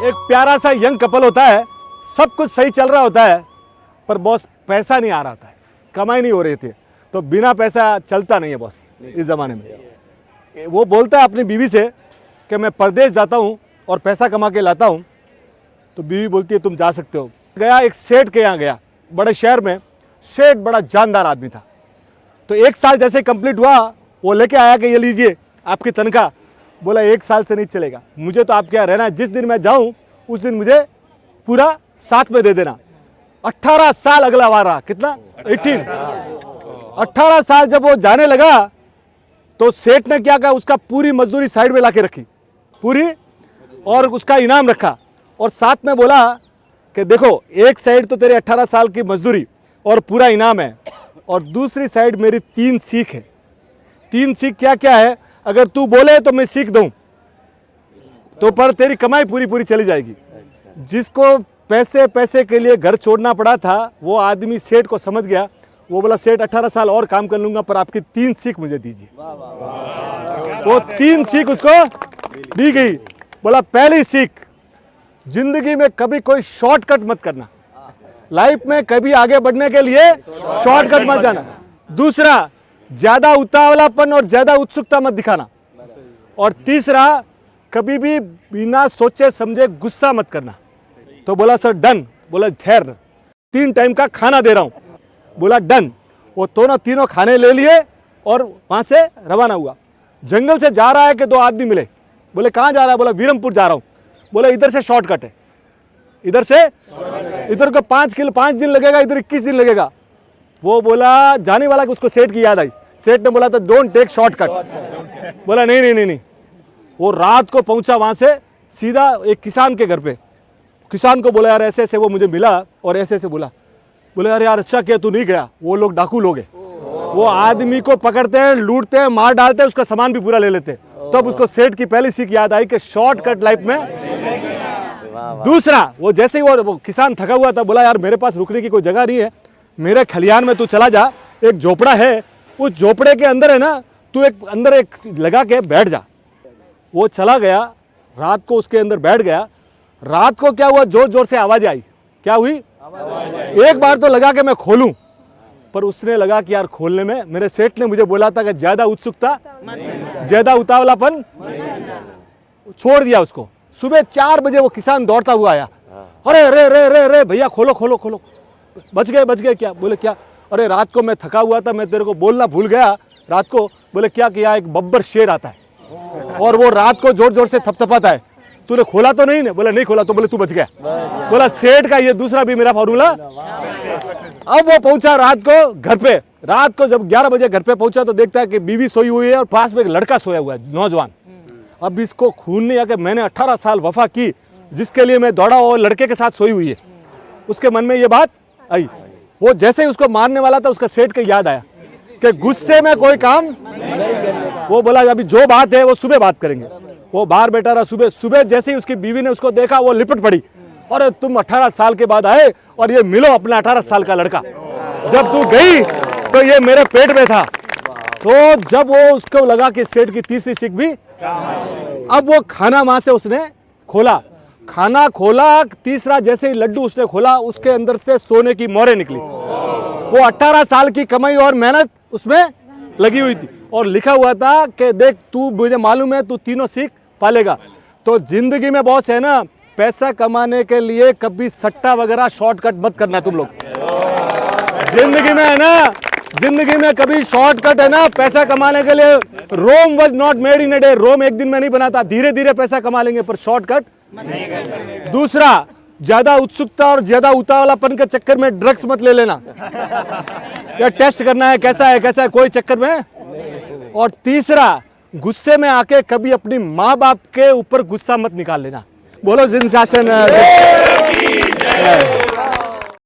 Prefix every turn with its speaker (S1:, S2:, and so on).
S1: एक प्यारा सा यंग कपल होता है, सब कुछ सही चल रहा होता है, पर बॉस पैसा नहीं आ रहा था, कमाई नहीं हो रही थी, तो बिना पैसा चलता नहीं है बॉस इस ज़माने में। वो बोलता है अपनी बीवी से कि मैं परदेश जाता हूँ और पैसा कमा के लाता हूँ, तो बीवी बोलती है तुम जा सकते हो। गया एक सेठ के यहाँ गया, बड़े शहर में। सेठ बड़ा जानदार आदमी था, तो 1 साल जैसे कंप्लीट हुआ वो लेके आया कि ये लीजिए आपकी तनख्वाह। बोला 1 साल से नहीं चलेगा, मुझे तो आपके यहाँ रहना है, जिस दिन मैं जाऊँ उस दिन मुझे पूरा साथ में दे देना। 18 साल अगला बार रहा, कितना 18 साल जब वो जाने लगा तो सेठ ने क्या कहा, उसका पूरी मजदूरी साइड में लाके रखी पूरी, और उसका इनाम रखा, और साथ में बोला कि देखो एक साइड तो तेरे 18 साल की मजदूरी और पूरा इनाम है, और दूसरी साइड मेरी 3 सीख है। 3 सीख क्या क्या है, अगर तू बोले तो मैं सीख दूं, तो पर तेरी कमाई पूरी पूरी चली जाएगी। जिसको पैसे पैसे के लिए घर छोड़ना पड़ा था, वो आदमी सेठ को समझ गया। वो बोला सेठ 18 साल और काम कर लूंगा, पर आपकी 3 सीख मुझे दीजिए। वो 3 सीख उसको दी गई। बोला पहली सीख, जिंदगी में कभी कोई शॉर्टकट मत करना, लाइफ में कभी आगे बढ़ने के लिए शॉर्टकट मत जाना। दूसरा, ज्यादा उतावलापन और ज्यादा उत्सुकता मत दिखाना। और तीसरा, कभी भी बिना सोचे समझे गुस्सा मत करना। तो बोला सर डन। बोला ठहर, 3 टाइम का खाना दे रहा हूं। बोला डन। वो तीनों खाने ले लिए और वहां से रवाना हुआ। जंगल से जा रहा है कि 2 आदमी मिले। बोले कहाँ जा रहा है? बोला वीरमपुर जा रहा हूं। बोले इधर से शॉर्टकट है, इधर से, इधर को 5 दिन लगेगा, इधर 21 दिन लगेगा। वो बोला जाने वाला कि उसको सेठ की याद आई। सेठ ने बोला था डोंट टेक शॉर्टकट। बोला नहीं नहीं नहीं नहीं। वो रात को पहुंचा वहां से सीधा एक किसान के घर पे। किसान को बोला यार ऐसे ऐसे वो मुझे मिला और ऐसे ऐसे बोला। बोले यार यार अच्छा किया तू नहीं गया, वो लोग डाकू लोग हैं, वो आदमी को पकड़ते हैं, लूटते हैं, मार डालते हैं, उसका सामान भी पूरा ले लेते हैं। तब उसको सेठ की पहली सीख याद आई कि शॉर्टकट लाइफ में। दूसरा, वो जैसे ही वो किसान थका हुआ था, बोला यार मेरे पास रुकने की कोई जगह नहीं है, मेरे खलियान में तू चला जा, एक झोपड़ा है, उस झोपड़े के अंदर है ना, तू एक अंदर एक लगा के बैठ जा। वो चला गया, रात को उसके अंदर बैठ गया। रात को क्या हुआ, जोर जोर से आवाज आई। क्या हुई? एक बार तो लगा कि मैं खोलूं, पर उसने लगा कि यार खोलने में, मेरे सेठ ने मुझे बोला था कि ज्यादा उत्सुकता, ज्यादा उतावलापन, छोड़ दिया उसको। सुबह 4 बजे वो किसान दौड़ता हुआ आया। अरे रे रे रे रे भैया खोलो खोलो खोलो, बच गए क्या? बोले क्या? अरे रात को मैं थका हुआ था, मैं तेरे को बोलना भूल गया रात को। बोले क्या किया? एक बब्बर शेर आता है और वो रात को जोर जोर से थपथपाता है, तूने खोला तो नहीं? बोला नहीं खोला। तो बोले तू बच गया। बोला सेठ का ये दूसरा भी मेरा फॉर्मूला। अब वो पहुंचा रात को घर पे। रात को जब 11 बजे घर पे पहुंचा तो देखता है कि बीवी सोई हुई है और पास में एक लड़का सोया हुआ है, नौजवान। अब इसको खून नहीं आके मैंने 18 साल वफा की, जिसके लिए मैं दौड़ा, वो लड़के के साथ सोई हुई है। उसके मन में ये बात आई। वो जैसे ही उसको मारने वाला था, उसका सेठ के याद आया कि गुस्से में कोई काम। वो बोला अभी जो बात है वो सुबह बात करेंगे। वो बाहर बैठा रहा। सुबह जैसे ही उसकी बीवी ने उसको देखा, वो लिपट पड़ी। अरे तुम 18 साल के बाद आए और ये मिलो अपना 18 साल का लड़का, जब तू गई तो ये मेरे पेट में था। तो जब वो उसको लगा कि सेठ की तीसरी सीख भी, अब वो खाना वहां से उसने खोला, खाना खोला, तीसरा जैसे ही लड्डू उसने खोला, उसके अंदर से सोने की मोहरें निकली। वो 18 साल की कमाई और मेहनत उसमें लगी हुई थी, और लिखा हुआ था कि देख तू, मुझे मालूम है तू तीनों सीख पालेगा। तो जिंदगी में बॉस है ना, पैसा कमाने के लिए कभी सट्टा वगैरह शॉर्टकट मत करना तुम लोग। जिंदगी में है ना, जिंदगी में कभी शॉर्टकट है ना पैसा कमाने के लिए। Rome was not made in a day. Rome एक दिन में नहीं बनाता, धीरे धीरे पैसा कमा लेंगे, पर शॉर्टकट। दूसरा, ज्यादा उत्सुकता और ज्यादा उतावलापन के चक्कर में ड्रग्स मत ले लेना, या टेस्ट करना है कैसा है कोई चक्कर में। और तीसरा, गुस्से में आके कभी अपनी माँ बाप के ऊपर गुस्सा मत निकाल लेना। बोलो जिन शासन।